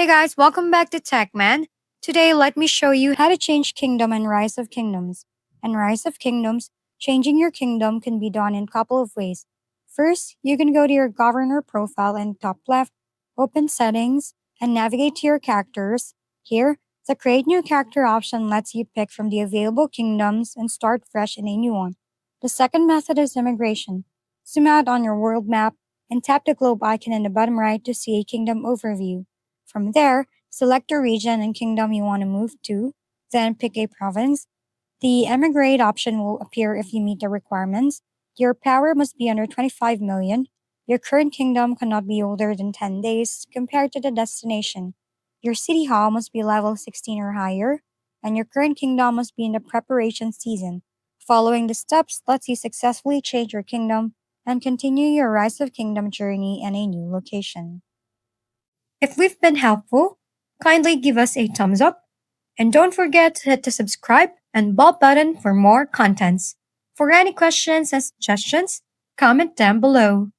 Hey guys, welcome back to Tech Man. Today, let me show you how to change Kingdom and Rise of Kingdoms. And Rise of Kingdoms, changing your kingdom can be done in a couple of ways. First, you can go to your governor profile and top left, open settings, and navigate to your characters. Here, the Create New Character option lets you pick from the available kingdoms and start fresh in a new one. The second method is immigration. Zoom out on your world map and tap the globe icon in the bottom right to see a kingdom overview. From there, select a region and kingdom you want to move to, then pick a province. The emigrate option will appear if you meet the requirements. Your power must be under 25 million. Your current kingdom cannot be older than 10 days compared to the destination. Your city hall must be level 16 or higher, and your current kingdom must be in the preparation season. Following the steps lets you successfully change your kingdom and continue your Rise of Kingdom journey in a new location. If we've been helpful, kindly give us a thumbs up and don't forget to hit the subscribe and bell button for more contents. For any questions and suggestions, comment down below.